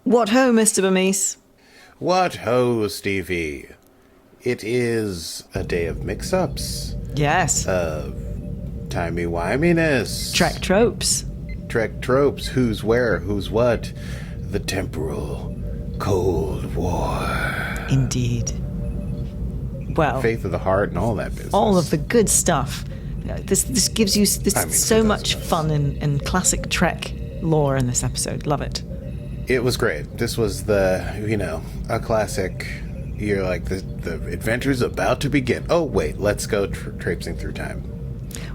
What ho, Mr. Bermise? What ho, Stevie? It is a day of mix-ups. Yes. Of timey-wiminess. Trek tropes. Trek tropes. Who's where, who's what. The temporal Cold War. Indeed. Well, Faith of the heart and all that business. all of the good stuff. This gives you so much fun in classic Trek lore in this episode. Love it. It was great. This was a classic. You're like, the adventure's about to begin. Oh, wait, let's go traipsing through time.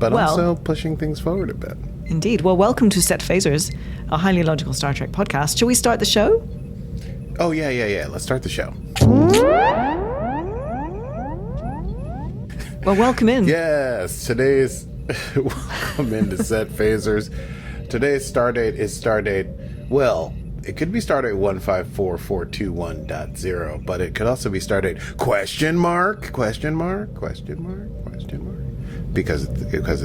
But also pushing things forward a bit. Indeed. Well, welcome to Set Phasers, a highly logical Star Trek podcast. Shall we start the show? Oh, yeah. Let's start the show. Well, welcome in. Yes, today's... welcome into Set Phasers. Today's stardate is stardate... Well... It could be stardate 154421.0, but it could also be stardate question mark because of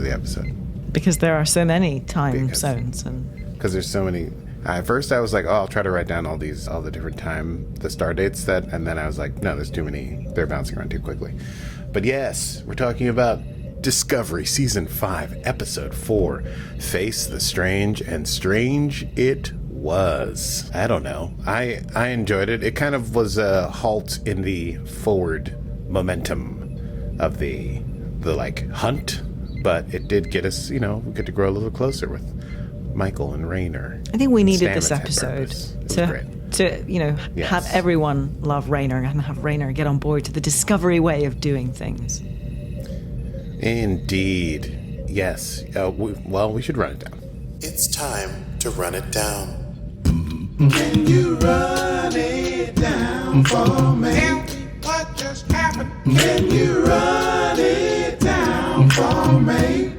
the episode. Because there are so many time zones and because there's so many. At first, I was like, "Oh, I'll try to write down all the different the stardates and then I was like, "No, there's too many. They're bouncing around too quickly." But yes, we're talking about Discovery Season 5, Episode 4, Face the Strange, and strange it was. I don't know. I enjoyed it. It kind of was a halt in the forward momentum of the hunt, but it did get us, we get to grow a little closer with Michael and Raynor. I think we needed this episode to Yes. have everyone love Raynor and have Raynor get on board to the Discovery way of doing things. Indeed. Yes. We should run it down. It's time to run it down. Can you run it down for me? What just happened? Can you run it down for me?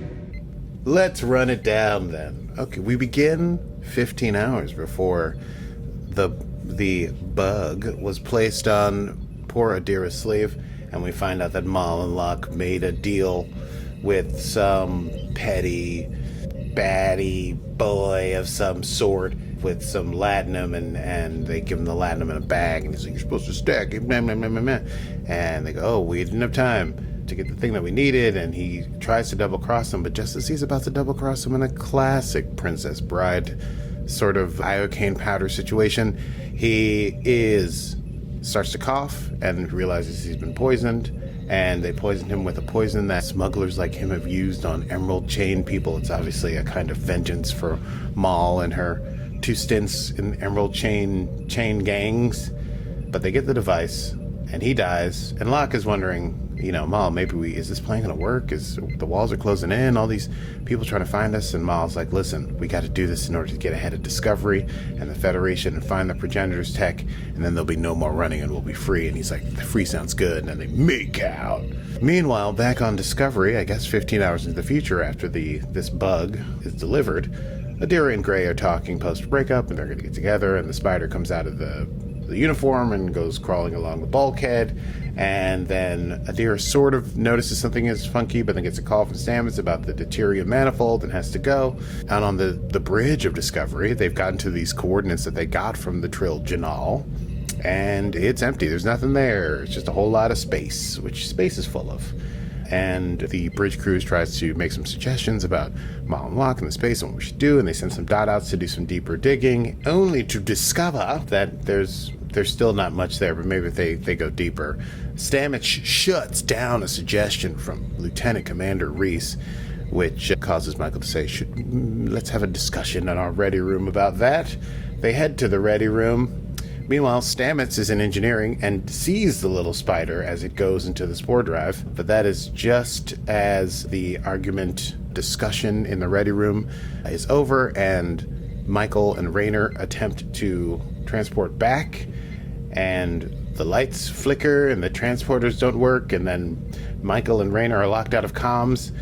Let's run it down then. Okay, we begin 15 hours before the bug was placed on poor Adira's sleeve, and we find out that Mal and Locke made a deal with some petty, baddie boy of some sort with some latinum, and they give him the latinum in a bag, and he's like, "You're supposed to stack it," and they go, "Oh, we didn't have time to get the thing that we needed," and he tries to double cross him, but just as he's about to double cross him in a classic Princess Bride sort of iocane powder situation, he starts to cough and realizes he's been poisoned, and they poisoned him with a poison that smugglers like him have used on Emerald Chain people. It's obviously a kind of vengeance for Mal and her 2 stints in Emerald Chain gangs, but they get the device, and he dies, and Locke is wondering, Mal, maybe is this plan going to work? The walls are closing in, all these people trying to find us, and Mal's like, listen, we got to do this in order to get ahead of Discovery and the Federation and find the Progenitor's tech, and then there'll be no more running and we'll be free. And he's like, the free sounds good, and then they make out. Meanwhile, back on Discovery, I guess 15 hours into the future after this bug is delivered, Adira and Gray are talking post-breakup, and they're going to get together, and the spider comes out of the uniform and goes crawling along the bulkhead, and then Adira sort of notices something is funky, but then gets a call from Stamets about the deuterium manifold and has to go. Out on the bridge of Discovery, they've gotten to these coordinates that they got from the Trill Janal, and it's empty. There's nothing there. It's just a whole lot of space, which space is full of. And the bridge crew tries to make some suggestions about Mal and Locke and the space and what we should do, and they send some dot outs to do some deeper digging, only to discover that there's still not much there, but maybe if they go deeper. Stamets shuts down a suggestion from Lieutenant Commander Reese, which causes Michael to say, let's have a discussion in our ready room about that. They head to the ready room. Meanwhile, Stamets is in engineering and sees the little spider as it goes into the spore drive, but that is just as the discussion in the ready room is over, and Michael and Raynor attempt to transport back, and the lights flicker and the transporters don't work, and then Michael and Raynor are locked out of comms,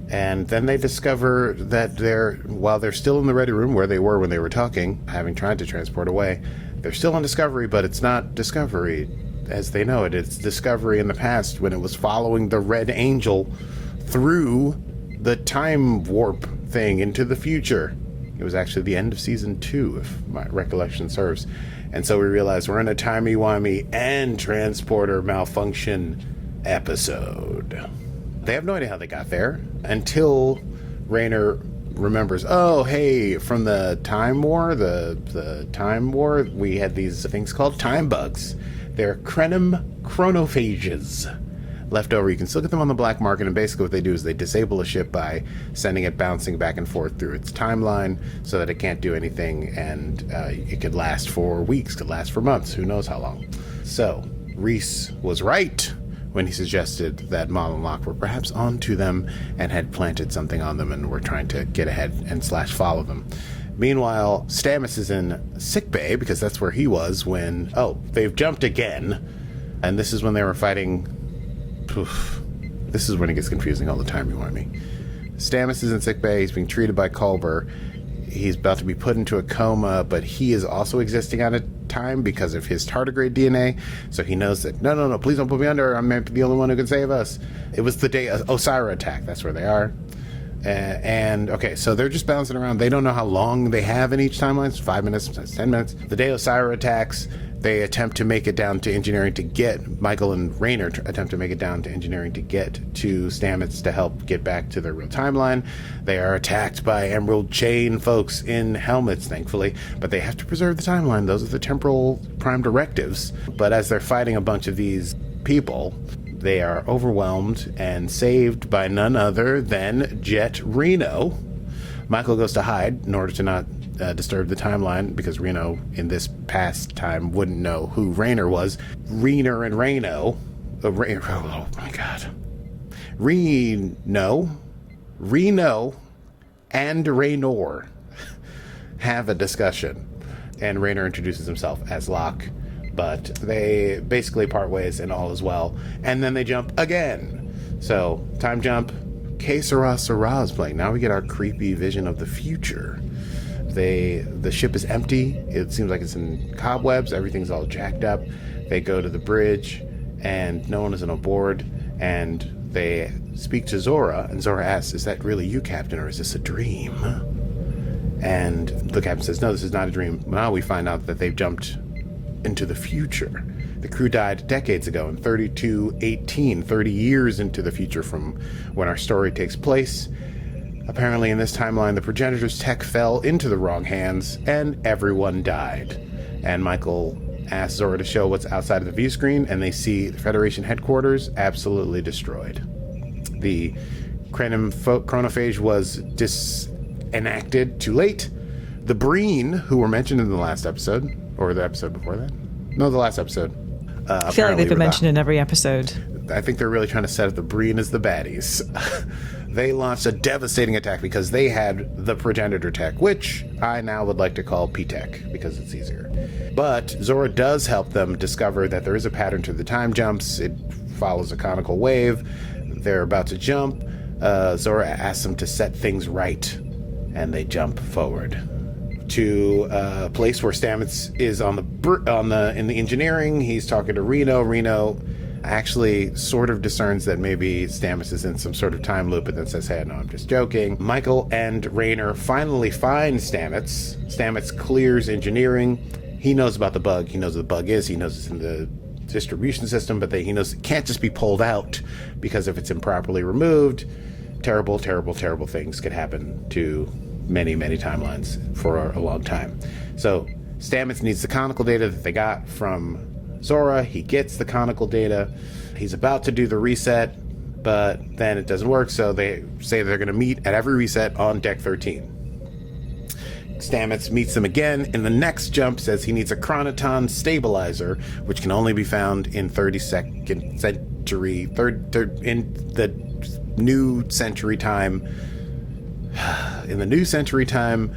and then they discover that while they're still in the ready room where they were when they were talking, having tried to transport away, they're still on Discovery, but it's not Discovery as they know it. It's Discovery in the past when it was following the Red Angel through the time warp thing into the future. It was actually the end of season 2, if my recollection serves. And so we realized we're in a timey-wimey and transporter malfunction episode. They have no idea how they got there until Raynor remembers, oh, hey, from the Time War, the Time War, we had these things called time bugs. They're chronophages left over. You can still get them on the black market, and basically what they do is they disable a ship by sending it bouncing back and forth through its timeline so that it can't do anything, and it could last for weeks, could last for months, who knows how long. So Reese was right when he suggested that Mal and Locke were perhaps onto them and had planted something on them and were trying to get ahead and / follow them. Meanwhile, Stamets is in sickbay because that's where he was when, they've jumped again. And this is when they were fighting. This is when it gets confusing all the time, you want me. Stamets is in sickbay. He's being treated by Culber. He's about to be put into a coma, but he is also existing out of time because of his tardigrade DNA. So he knows that, no, please don't put me under. I'm the only one who can save us. It was the day Osira attack. That's where they are. Okay, so they're just bouncing around. They don't know how long they have in each timeline. It's 5 minutes, sometimes 10 minutes. The day Osira attacks, they attempt to make it down to engineering to get, Michael and Raynor attempt to make it down to engineering to get to Stamets to help get back to their real timeline. They are attacked by Emerald Chain folks in helmets, thankfully, but they have to preserve the timeline. Those are the temporal prime directives. But as they're fighting a bunch of these people, they are overwhelmed and saved by none other than Jet Reno. Michael goes to hide in order to not disturb the timeline, because Reno in this past time wouldn't know who Raynor was. Raynor and Reno. Oh my god. Reno and Raynor have a discussion, and Raynor introduces himself as Locke, but they basically part ways and all is well, and then they jump again. So time jump. Que sera sera is playing. Now we get our creepy vision of the future. The ship is empty. It seems like it's in cobwebs. Everything's all jacked up. They go to the bridge, and no one is on board. And they speak to Zora, and Zora asks, "Is that really you, Captain, or is this a dream?" And the captain says, "No, this is not a dream." Now we find out that they've jumped into the future. The crew died decades ago in 3218, 30 years into the future from when our story takes place. Apparently in this timeline, the Progenitor's tech fell into the wrong hands, and everyone died. And Michael asks Zora to show what's outside of the view screen, and they see the Federation headquarters absolutely destroyed. The chronophage was disenacted too late. The Breen, who were mentioned in the last episode, or the episode before that? No, the last episode. I feel like they've been mentioned in every episode. I think they're really trying to set up the Breen as the baddies. They launched a devastating attack because they had the Progenitor tech, which I now would like to call P-Tech because it's easier. But Zora does help them discover that there is a pattern to the time jumps. It follows a conical wave. They're about to jump. Zora asks them to set things right, and they jump forward to a place where Stamets is in the engineering. He's talking to Reno. Reno actually sort of discerns that maybe Stamets is in some sort of time loop, and then says, "Hey, no, I'm just joking." Michael and Raynor finally find Stamets. Stamets clears engineering. He knows about the bug. He knows what the bug is. He knows it's in the distribution system, but he knows it can't just be pulled out, because if it's improperly removed, terrible, terrible, terrible things could happen to many, many timelines for a long time. So Stamets needs the conical data that they got from Zora. He gets the conical data. He's about to do the reset, but then it doesn't work, so they say they're going to meet at every reset on Deck 13. Stamets meets them again in the next jump, says he needs a chronoton stabilizer, which can only be found in 32nd century, in the new century time. In the new century time,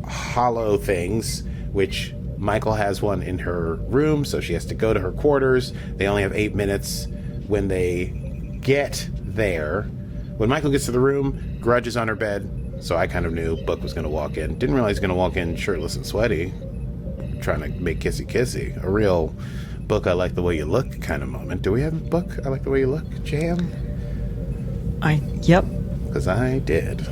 hollow things, which Michael has one in her room, so she has to go to her quarters. They only have 8 minutes when they get there. When Michael gets to the room, Grudge is on her bed, so I kind of knew Book was going to walk in. Didn't realize he was going to walk in shirtless and sweaty, trying to make kissy-kissy. A real Book, I like the way you look kind of moment. Do we have a Book, I like the way you look jam? Yep. Because I did.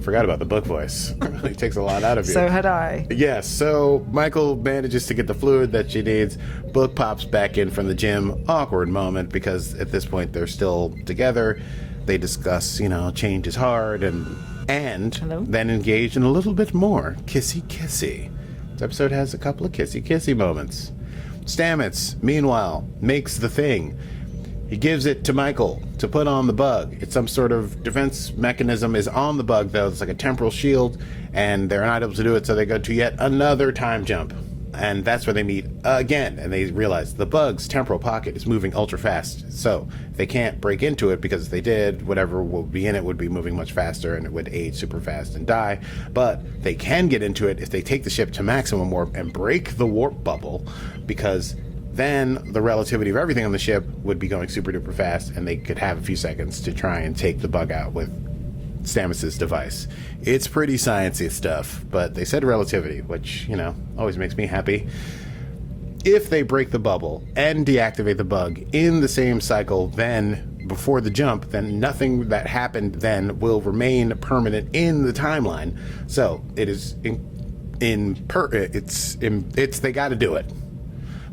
forgot about the book voice. It takes a lot out of you. So had I. Yes, so Michael manages to get the fluid that she needs. Book pops back in from the gym. Awkward moment because at this point they're still together. They discuss, change is hard and Hello? then engage in a little bit more kissy. This episode has a couple of kissy moments. Stamets, meanwhile, makes the thing. He gives it to Michael to put on the bug. It's some sort of defense mechanism is on the bug, though. It's like a temporal shield, and they're not able to do it, so they go to yet another time jump. And that's where they meet again, and they realize the bug's temporal pocket is moving ultra fast. So they can't break into it, because if they did, whatever would be in it would be moving much faster, and it would age super fast and die. But they can get into it if they take the ship to maximum warp and break the warp bubble, because then the relativity of everything on the ship would be going super duper fast, and they could have a few seconds to try and take the bug out with Stamets' device. It's pretty sciencey stuff, but they said relativity, which, always makes me happy. If they break the bubble and deactivate the bug in the same cycle then before the jump, then nothing that happened then will remain permanent in the timeline. So it is they got to do it.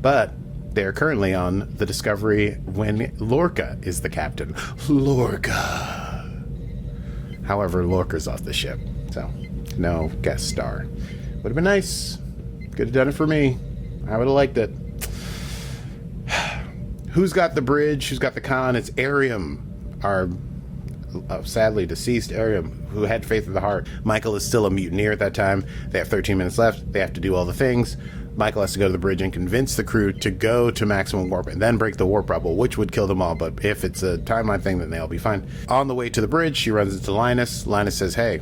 But they're currently on the Discovery when Lorca is the captain. Lorca. However, Lorca's off the ship, so no guest star. Would have been nice. Could have done it for me. I would have liked it. Who's got the bridge? Who's got the con? It's Arium, our sadly deceased Arium, who had faith in the heart. Michael is still a mutineer at that time. They have 13 minutes left. They have to do all the things. Michael has to go to the bridge and convince the crew to go to maximum warp and then break the warp bubble, which would kill them all. But if it's a timeline thing, then they'll be fine. On the way to the bridge, she runs into Linus. Linus says, "Hey,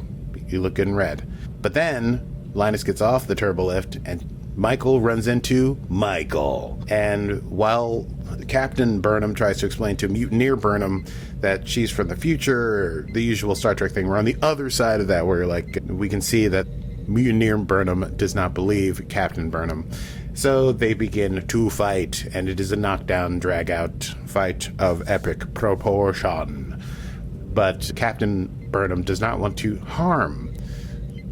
you look good in red." But then Linus gets off the turbo lift and Michael runs into Michael. And while Captain Burnham tries to explain to Mutineer Burnham that she's from the future, the usual Star Trek thing, we're on the other side of that, where we can see that Mutineer Burnham does not believe Captain Burnham. So they begin to fight, and it is a knockdown, drag-out fight of epic proportion. But Captain Burnham does not want to harm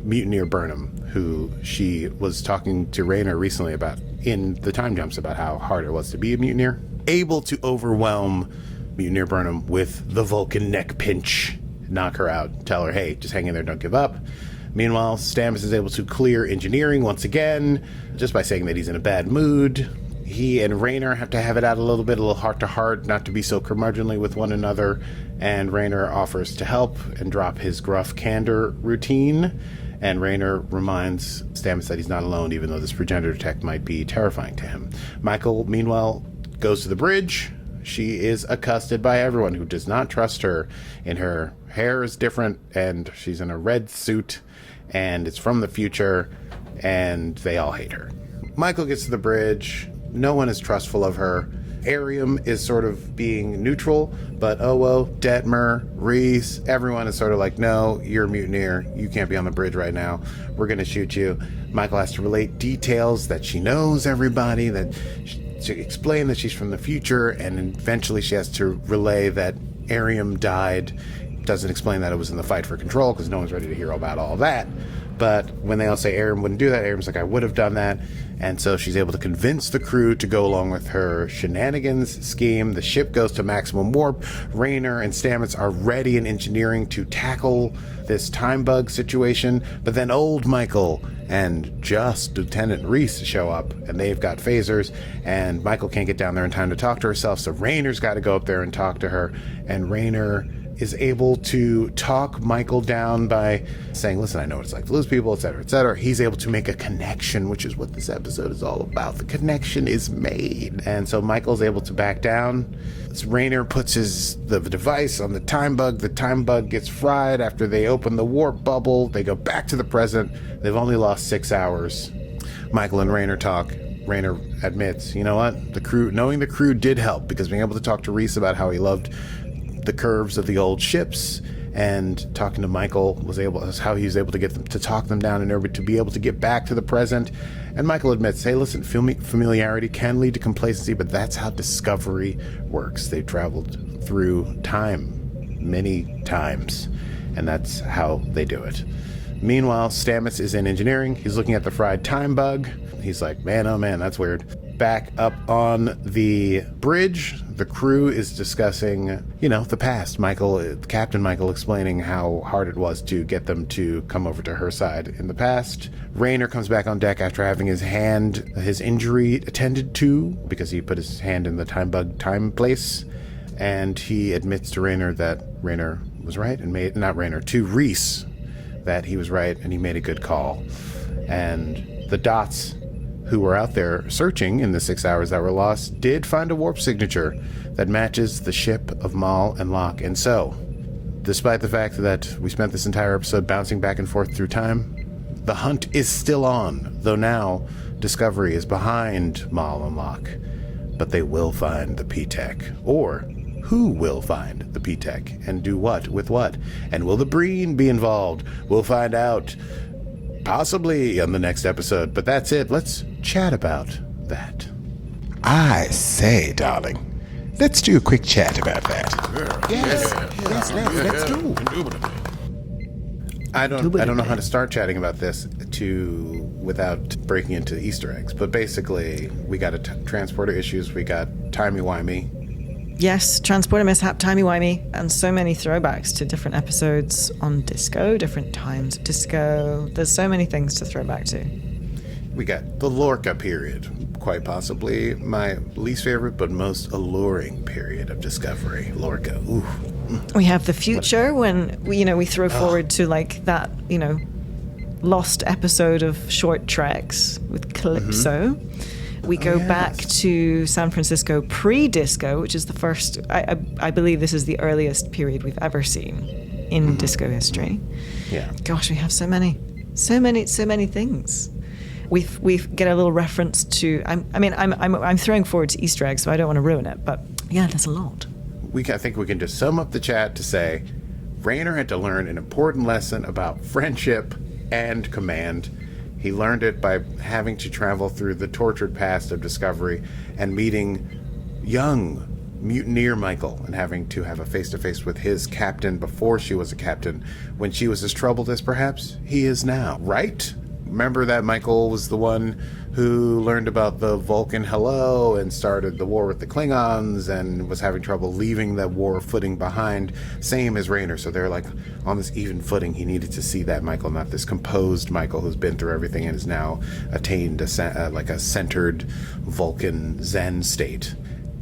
Mutineer Burnham, who she was talking to Raynor recently about in the time jumps about how hard it was to be a mutineer. Able to overwhelm Mutineer Burnham with the Vulcan neck pinch, knock her out, tell her, hey, just hang in there, don't give up. Meanwhile, Stamets is able to clear engineering once again, just by saying that he's in a bad mood. He and Raynor have to have it out a little heart-to-heart, not to be so curmudgeonly with one another, and Raynor offers to help and drop his gruff candor routine, and Raynor reminds Stamets that he's not alone, even though this progenitor tech might be terrifying to him. Michael, meanwhile, goes to the bridge. She is accosted by everyone who does not trust her, and her hair is different, and she's in a red suit, and it's from the future, and they all hate her. Michael gets to the bridge. No one is trustful of her. Arium is sort of being neutral, but Owo, Detmer, Reese, everyone is sort of like, no, you're a mutineer. You can't be on the bridge right now. We're going to shoot you. Michael has to relate details that she knows everybody, to explain that she's from the future, and eventually she has to relay that Arium died. Doesn't explain that it was in the fight for control, because no one's ready to hear about all that. But when they all say Arium wouldn't do that, Arium's like, I would have done that. And so she's able to convince the crew to go along with her shenanigans scheme. The ship goes to maximum warp. Raynor and Stamets are ready in engineering to tackle this time bug situation. But then old Michael and just Lieutenant Reese show up, and they've got phasers, and Michael can't get down there in time to talk to herself, so Raynor's got to go up there and talk to her, and Raynor is able to talk Michael down by saying, listen, I know what it's like to lose people, etc., etc. He's able to make a connection, which is what this episode is all about. The connection is made. And so Michael's able to back down. Raynor puts the device on the time bug. The time bug gets fried after they open the warp bubble. They go back to the present. They've only lost 6 hours. Michael and Raynor talk. Raynor admits, you know what? Knowing the crew did help, because being able to talk to Reese about how he loved the curves of the old ships, and talking to Michael was how he was able to get them to talk them down in order to be able to get back to the present. And Michael admits, hey, listen, familiarity can lead to complacency, but that's how Discovery works. They've traveled through time many times, And that's how they do it. Meanwhile, Stamets is in engineering. He's looking at the fried time bug. He's like, man, oh man, that's weird. Back up on the bridge, the crew is discussing, the past. Captain Michael explaining how hard it was to get them to come over to her side in the past. Rayner comes back on deck after having his injury attended to because he put his hand in the time bug time place. And he admits to Rayner that Rayner was right to Reese that he was right and he made a good call. And the Dots, who were out there searching in the 6 hours that were lost, did find a warp signature that matches the ship of Mal and Locke. And so, despite the fact that we spent this entire episode bouncing back and forth through time, the hunt is still on, though now Discovery is behind Mal and Locke. But they will find the P-Tech. Or, who will find the P-Tech? And do what with what? And will the Breen be involved? We'll find out possibly on the next episode. But that's it. Let's chat about that. I say, darling, let's do a quick chat about that. Let's go. I don't know how to start chatting about this without breaking into Easter eggs. But basically, we got transporter issues. We got timey-wimey. Yes, transporter mishap, timey-wimey, and so many throwbacks to different episodes on Disco, different times of Disco. There's so many things to throw back to. We got the Lorca period, quite possibly my least favorite but most alluring period of Discovery. Lorca, ooh. We have the future when we throw forward to like that, lost episode of Short Treks with Calypso. We go back to San Francisco pre-disco, which is the first, I believe this is the earliest period we've ever seen in disco history. Yeah. Gosh, we have so many things. We get a little reference to, I'm throwing forward to Easter eggs, so I don't want to ruin it, but yeah, there's a lot. I think we can just sum up the chat to say, Rayner had to learn an important lesson about friendship and command. He learned it by having to travel through the tortured past of Discovery and meeting young mutineer Michael and having to have a face-to-face with his captain before she was a captain, when she was as troubled as perhaps he is now, right? Remember that Michael was the one who learned about the Vulcan hello and started the war with the Klingons and was having trouble leaving that war footing behind, same as Rayner. So they're like on this even footing. He needed to see that Michael, not this composed Michael who's been through everything and has now attained a centered Vulcan Zen state.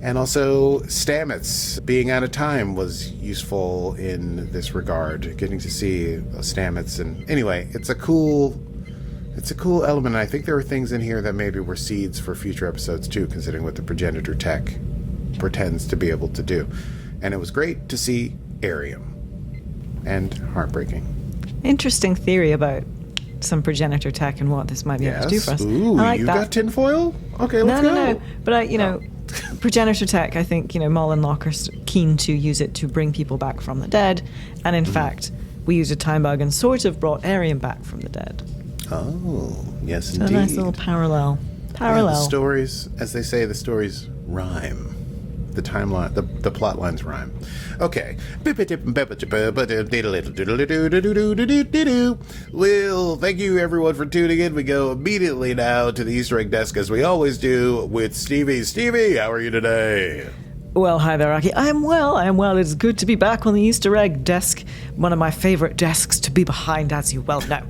And also Stamets being out of time was useful in this regard, getting to see Stamets. And anyway, it's a cool element. I think there are things in here that maybe were seeds for future episodes too, considering what the Progenitor tech pretends to be able to do. And it was great to see Arium. And heartbreaking. Interesting theory about some Progenitor tech and what this might be able to do for us. Ooh, I like you that. got tinfoil? Okay, let's go. No. But Progenitor tech, I think, Mal and Locke are keen to use it to bring people back from the dead. And in fact, we used a time bug and sort of brought Arium back from the dead. Oh, yes, So indeed. a nice little parallel. Yeah, the stories, as they say, the stories rhyme. The timeline, the plot lines rhyme. Okay. Well, thank you everyone for tuning in. We go immediately now to the Easter egg desk as we always do with Stevie. Stevie, how are you today? Well, hi there, Akie. I am well. It's good to be back on the Easter egg desk. One of my favorite desks to be behind, as you well know.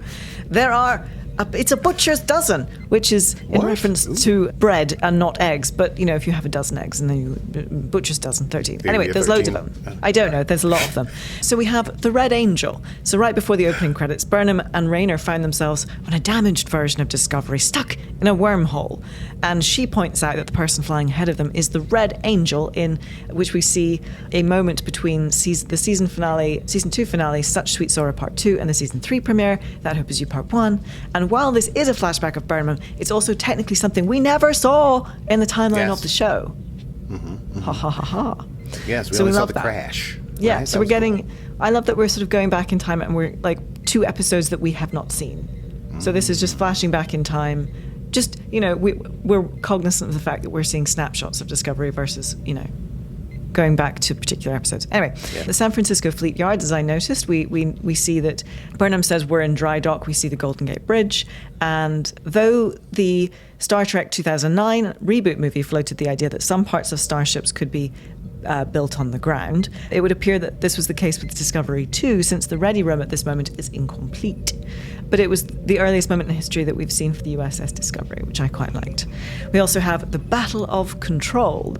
It's a butcher's dozen, which is in reference to bread and not eggs. But, if you have a dozen eggs and then butcher's dozen, 13. Anyway, there's 13. loads of them. I don't know. There's a lot of them. So we have the Red Angel. So right before the opening credits, Burnham and Rayner found themselves on a damaged version of Discovery, stuck in a wormhole. And she points out that the person flying ahead of them is the Red Angel, in which we see a moment between the season 2 finale, Such Sweet Sorrow Part 2, and the season 3 premiere, That Hope Is You Part 1. And while this is a flashback of Burnham, it's also technically something we never saw in the timeline of the show. Ha ha ha ha. Yes, we only saw the crash. Yeah, right? so we're getting... Cool. I love that we're sort of going back in time and we're like 2 episodes that we have not seen. So this is just flashing back in time. Just, we're cognizant of the fact that we're seeing snapshots of Discovery versus, going back to particular episodes. Anyway, the San Francisco Fleet Yard, as I noticed, we see that Burnham says we're in dry dock. We see the Golden Gate Bridge. And though the Star Trek 2009 reboot movie floated the idea that some parts of starships could be built on the ground, it would appear that this was the case with Discovery 2, since the ready room at this moment is incomplete. But it was the earliest moment in history that we've seen for the USS Discovery, which I quite liked. We also have the Battle with Control,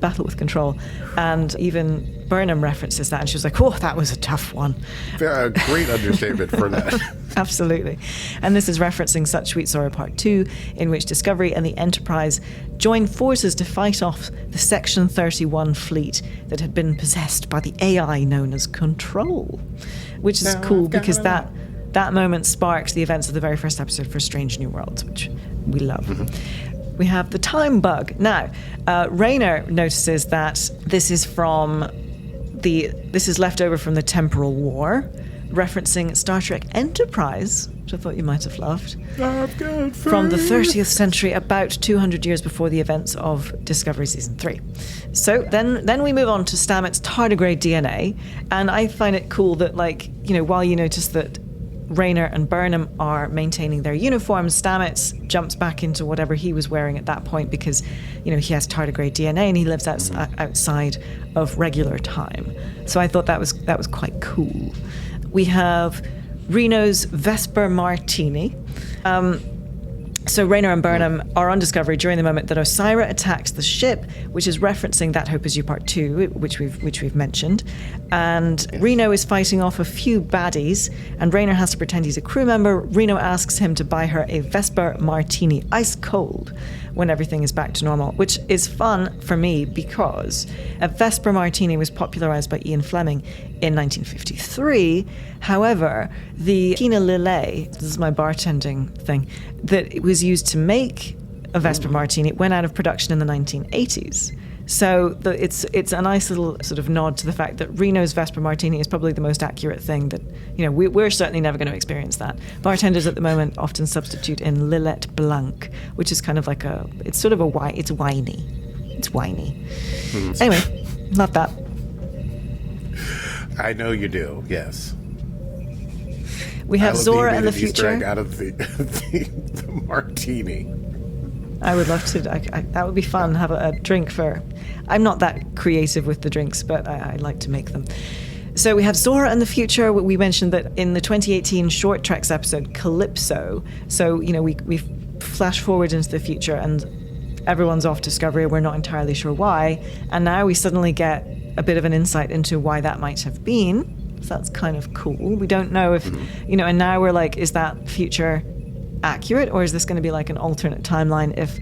and even Burnham references that, and she was like, oh, that was a tough one. A great understatement for that. Absolutely. And this is referencing Such Sweet Sorrow Part 2, in which Discovery and the Enterprise joined forces to fight off the Section 31 fleet that had been possessed by the AI known as Control, which is cool because that moment sparked the events of the very first episode for Strange New Worlds, which we love. Mm-hmm. We have the time bug. Now, Rayner notices that this is left over from the Temporal War, referencing Star Trek Enterprise, which I thought you might have loved, from the 30th century, about 200 years before the events of Discovery Season 3. So then we move on to Stamets' tardigrade DNA, and I find it cool that, while you notice that Rayner and Burnham are maintaining their uniforms, Stamets jumps back into whatever he was wearing at that point because, he has tardigrade DNA and he lives outside of regular time. So I thought that was quite cool. We have Reno's Vesper Martini. So Rayner and Burnham are on Discovery during the moment that Osira attacks the ship, which is referencing That Hope Is You Part 2, which we've mentioned. And Reno is fighting off a few baddies, and Rayner has to pretend he's a crew member. Reno asks him to buy her a Vesper Martini, ice cold, when everything is back to normal, which is fun for me because a Vesper Martini was popularized by Ian Fleming in 1953. However, the Tina Lillet, this is my bartending thing, that it was used to make a Vesper Martini, went out of production in the 1980s. So it's a nice little sort of nod to the fact that Reno's Vesper Martini is probably the most accurate thing that, we're certainly never going to experience that. Bartenders at the moment often substitute in Lillet Blanc, which is kind of like it's whiny. It's whiny. Anyway, not that. I know you do, yes. We have Zora and the Future. Easter egg out of the martini. I would love to. That would be fun. Have a drink for. I'm not that creative with the drinks, but I like to make them. So we have Zora and the Future. We mentioned that in the 2018 Short Treks episode Calypso. So we flash forward into the future and everyone's off Discovery. We're not entirely sure why, and now we suddenly get a bit of an insight into why that might have been. So that's kind of cool. We don't know if and now we're like, is that future accurate, or is this going to be like an alternate timeline if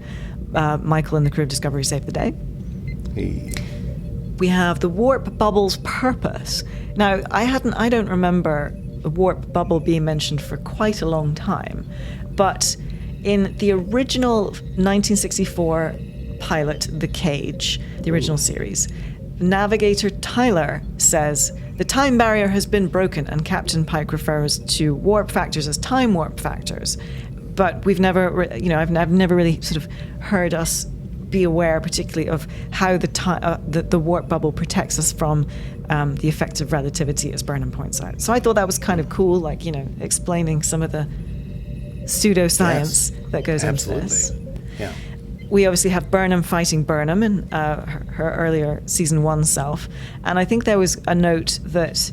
Michael and the crew of Discovery save the day? We have the warp bubble's purpose. Now, I don't remember the warp bubble being mentioned for quite a long time, but in the original 1964 pilot, The Cage, the original series, Navigator Tyler says, "The time barrier has been broken," and Captain Pike refers to warp factors as time warp factors. But we've never, I've never really sort of heard us be aware, particularly of how the warp bubble protects us from the effects of relativity, as Burnham points out. So I thought that was kind of cool, explaining some of the pseudoscience that goes into this. Yeah. We obviously have Burnham fighting Burnham in her earlier season 1 self, and I think there was a note that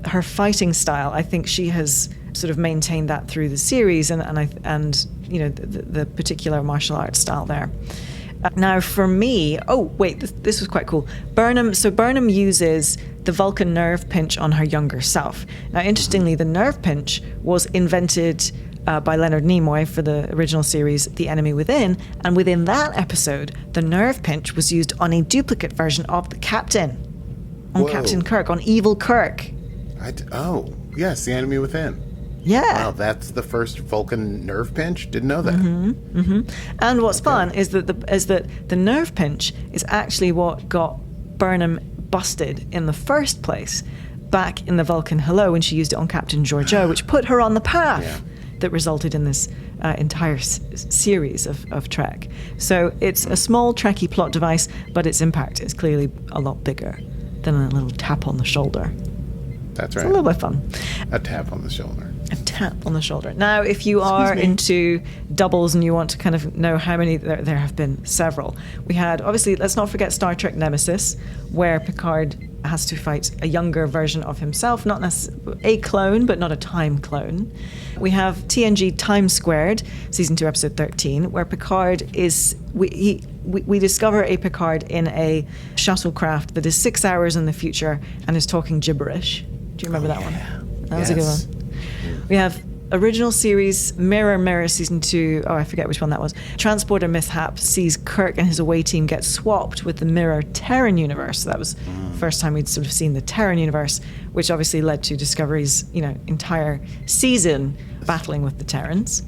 her fighting style, I think she has sort of maintained that through the series, and the particular martial arts style there. Now, for me, this was quite cool. Burnham uses the Vulcan nerve pinch on her younger self. Now, interestingly, the nerve pinch was invented by Leonard Nimoy for the original series, The Enemy Within, and within that episode, the nerve pinch was used on a duplicate version of the Captain, on Captain Kirk, on Evil Kirk. Yes, The Enemy Within. Yeah. Wow, that's the first Vulcan nerve pinch? Didn't know that. And what's fun is that the nerve pinch is actually what got Burnham busted in the first place back in the Vulcan Hello when she used it on Captain Georgiou, which put her on the path that resulted in this entire series of Trek. So it's a small Trekkie plot device, but its impact is clearly a lot bigger than a little tap on the shoulder. That's It's right. a little bit fun. A tap on the shoulder. A tap on the shoulder. Now, if you are into doubles and you want to kind of know how many, there have been several. We had, obviously, let's not forget Star Trek Nemesis, where Picard has to fight a younger version of himself, not necessarily a clone, but not a time clone. We have TNG Time Squared, season 2, episode 13, where Picard is, we discover a Picard in a shuttlecraft that is 6 hours in the future and is talking gibberish. Do you remember that one? That was a good one. We have original series Mirror Mirror season 2. Oh, I forget which one that was. Transporter mishap sees Kirk and his away team get swapped with the Mirror Terran universe. So that was the first time we'd sort of seen the Terran universe, which obviously led to Discovery's, entire season battling with the Terrans.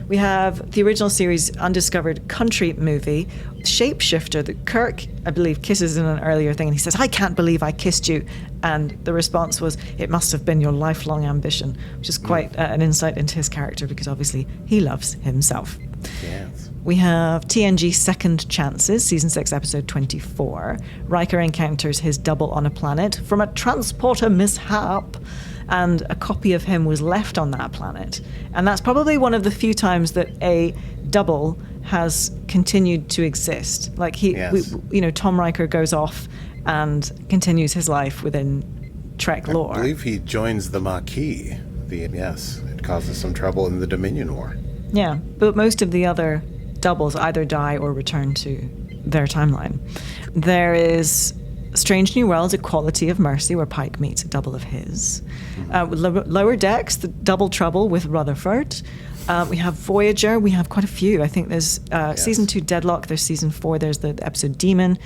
We have the original series Undiscovered Country movie, Shapeshifter, that Kirk, I believe, kisses in an earlier thing, and he says, "I can't believe I kissed you." And the response was, "It must have been your lifelong ambition," which is quite an insight into his character, because obviously he loves himself. Yes. We have TNG Second Chances, season 6, episode 24. Riker encounters his double on a planet from a transporter mishap, and a copy of him was left on that planet. And that's probably one of the few times that a double has continued to exist. Like Tom Riker goes off and continues his life within Trek lore. I believe he joins the Maquis. It causes some trouble in the Dominion War. Yeah, but most of the other doubles either die or return to their timeline. There is Strange New Worlds, Equality of Mercy, where Pike meets a double of his. Lower Decks, the Double Trouble with Rutherford. We have Voyager. We have quite a few. I think there's season 2 Deadlock. There's season 4. There's the episode Demon.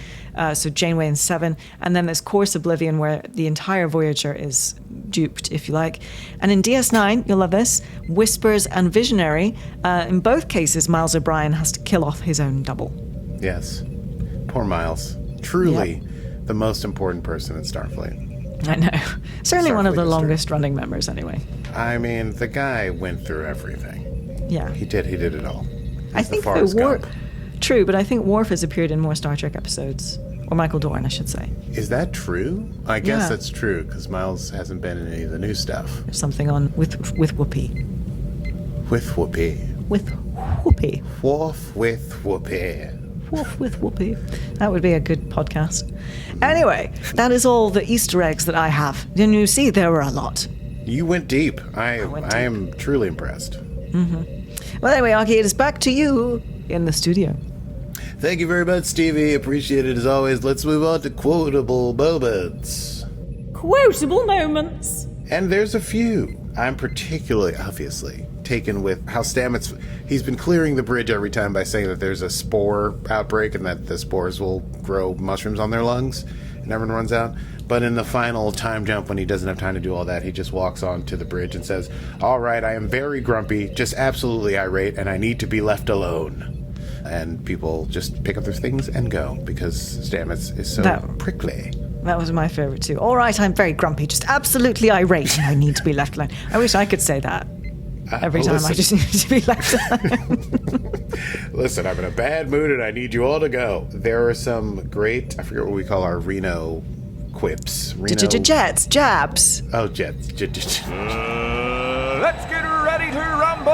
So Janeway and Seven. And then there's Course Oblivion, where the entire Voyager is duped, if you like. And in DS9, you'll love this, Whispers and Visionary. In both cases, Miles O'Brien has to kill off his own double. Yes. Poor Miles. Truly the most important person in Starfleet. I know. Certainly one of the Starfleet longest running members, anyway. I mean, the guy went through everything. Yeah. He did it all. I think True, but I think Worf has appeared in more Star Trek episodes. Or Michael Dorn, I should say. Is that true? I guess Yeah. that's true, because Miles hasn't been in any of the new stuff. There's something on with Whoopi. With Whoopi. With Whoopi. Worf with Whoopi. Wolf with Whoopi. That would be a good podcast. Anyway, that is all the Easter eggs that I have. And you see, there were a lot. You went deep. I went deep. am truly impressed. Well, anyway, Akie, it is back to you in the studio. Thank you very much, Stevie. Appreciate it as always. Let's move on to quotable moments. Quotable moments. And there's a few. I'm particularly, obviously, taken with how Stamets, he's been clearing the bridge every time by saying that there's a spore outbreak and that the spores will grow mushrooms on their lungs and everyone runs out. But in the final time jump, when he doesn't have time to do all that, he just walks onto the bridge and says, "All right, I am very grumpy, just absolutely irate, and I need to be left alone." And people just pick up their things and go because Stamets is so prickly. That was my favorite too. All right, I'm very grumpy, just absolutely irate, and I need to be left alone. I wish I could say that every time. I just need to be left alone. Listen, I'm in a bad mood and I need you all to go. There are some great, I forget what we call our Reno quips. Jets, jabs. Oh, jets. Let's get ready to rumble!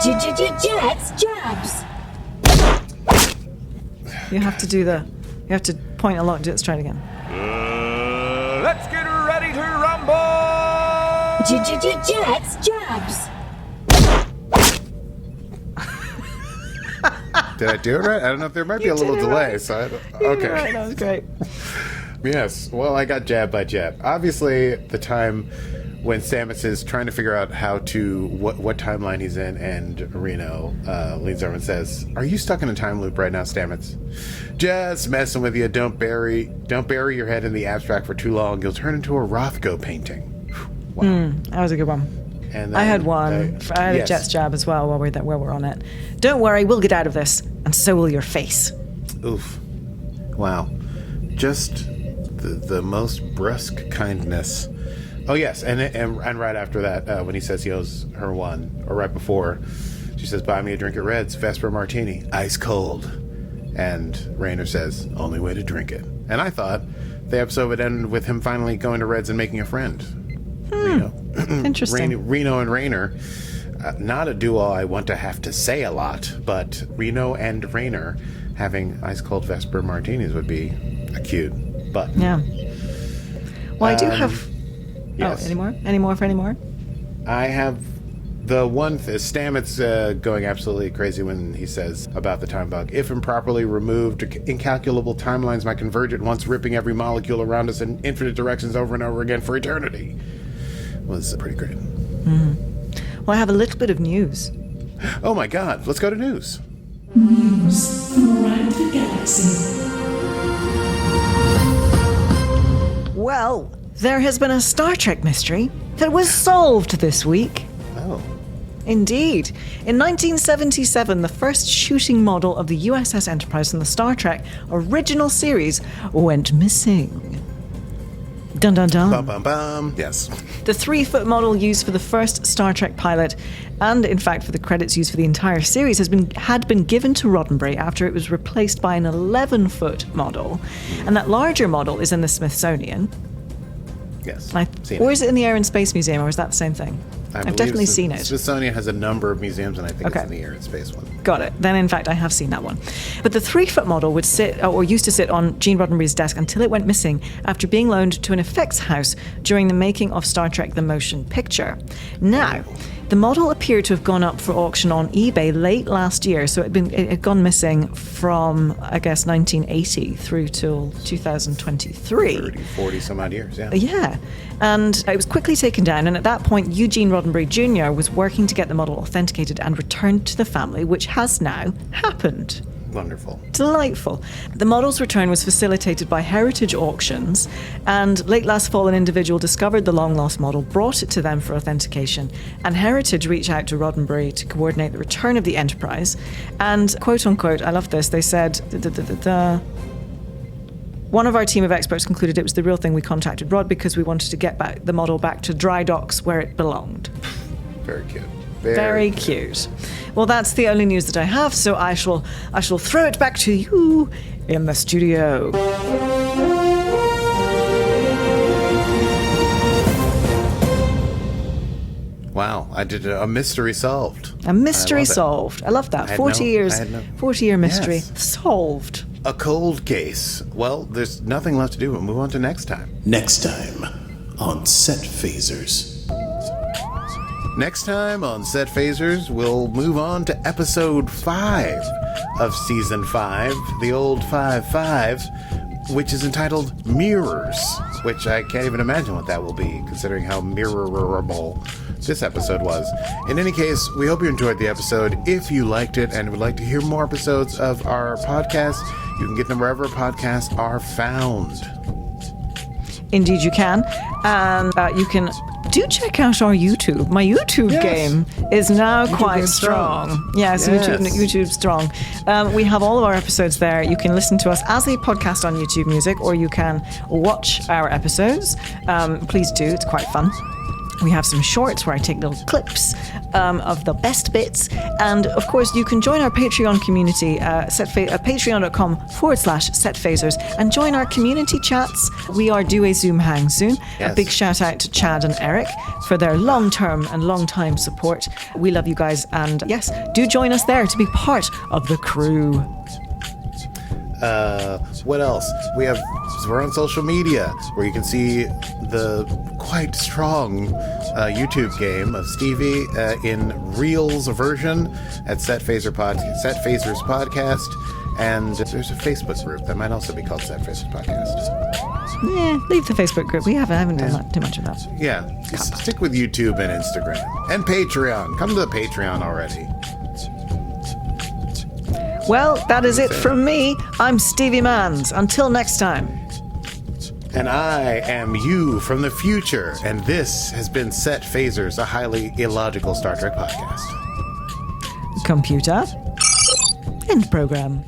Jets, jabs. You have to do the. You have to point a lot. Let's try it again. Let's get ready to rumble! Jets, jabs. Did I do it right? I don't know if there might be a little delay. Right. So Okay. Right, that was great. Yes. Well, I got jab by jab. Obviously, the time when Stamets is trying to figure out how to what timeline he's in, and Reno leans over and says, "Are you stuck in a time loop right now, Stamets? Just messing with you. Don't bury your head in the abstract for too long. You'll turn into a Rothko painting." Wow. That was a good one. And I had one. I had a Jets jab as well while we're on it. Don't worry, we'll get out of this, and so will your face. Oof. Wow. Just the most brusque kindness. Oh, yes, and right after that, when he says he owes her one, or right before, she says, "Buy me a drink at Red's, Vesper Martini, ice cold." And Raynor says, "Only way to drink it." And I thought, the episode would end with him finally going to Reds and making a friend. Reno. Interesting. Reno and Rainer. Not a duo I want to have to say a lot, but Reno and Rainer having ice-cold Vesper martinis would be cute. But Yeah. Well, I do have... yes. Oh, any more? Any more for any more? I have the one Stamets going absolutely crazy when he says about the time bug. If improperly removed, incalculable timelines might converge at once, ripping every molecule around us in infinite directions over and over again for eternity. Was pretty great. Well, I have a little bit of news. Oh my God, let's go to news. News from around the galaxy. Well, there has been a Star Trek mystery that was solved this week. Oh. Indeed. In 1977, the first shooting model of the USS Enterprise from the Star Trek original series went missing. Dun dun dun. Bum bum bum. Yes. The 3-foot model used for the first Star Trek pilot, and in fact for the credits used for the entire series, had been given to Roddenberry after it was replaced by an 11-foot model. And that larger model is in the Smithsonian. Yes. Or is it in the Air and Space Museum, or is that the same thing? I've definitely seen it. Smithsonian has a number of museums, and I think Okay. it's in the Air and Space one. Got it. Then, in fact, I have seen that one. But the 3-foot model would sit, or used to sit, on Gene Roddenberry's desk until it went missing after being loaned to an effects house during the making of Star Trek: The Motion Picture. Now, the model appeared to have gone up for auction on eBay late last year, so it had gone missing from, I guess, 1980 through till 2023. 30, 40 some odd years, yeah. Yeah, and it was quickly taken down, and at that point Eugene Roddenberry Jr. was working to get the model authenticated and returned to the family, which has now happened. Wonderful. Delightful. The model's return was facilitated by Heritage Auctions, and late last fall an individual discovered the long-lost model, brought it to them for authentication, and Heritage reached out to Roddenberry to coordinate the return of the Enterprise, and quote-unquote, I love this, they said, one of our team of experts concluded it was the real thing. We contacted Rod because we wanted to get back the model back to dry docks where it belonged. Very cute. Very cute. Well, that's the only news that I have, so I shall throw it back to you in the studio. Wow, I did a mystery solved. A mystery I love it. solved. I love that. I had 40 no- years, I had no- 40-year mystery Yes. solved. A cold case. Well, there's nothing left to do but move on to next time. Next time on Set Phasers. Next time on Set Phasers, we'll move on to episode 5 of season 5, the old 5-5, which is entitled Mirrors, which I can't even imagine what that will be, considering how mirrorable this episode was. In any case, we hope you enjoyed the episode. If you liked it and would like to hear more episodes of our podcast, you can get them wherever podcasts are found. Indeed, you can. And you can do check out our YouTube. My YouTube Yes. game is now quite game's strong. strong. Yes, Yes. YouTube's strong. We have all of our episodes there. You can listen to us as a podcast on YouTube Music, or you can watch our episodes. Please do. It's quite fun. We have some shorts where I take little clips of the best bits. And of course, you can join our Patreon community, patreon.com/setphasers, and join our community chats. We are due a Zoom hang soon. Yes. A big shout out to Chad and Eric for their long-term and long-time support. We love you guys. And yes, do join us there to be part of the crew. What else? We're on social media where you can see the quite strong YouTube game of Stevie in Reels version at Set Phasers Podcast, and there's a Facebook group that might also be called Set Phasers Podcast. Yeah, leave the Facebook group. I haven't done that, too much of that. Yeah, stick with YouTube and Instagram and Patreon. Come to the Patreon already. Well, that is it from me. I'm Stevie Manns. Until next time. And I am you from the future, and this has been Set Phasers, a highly illogical Star Trek podcast. Computer. End program.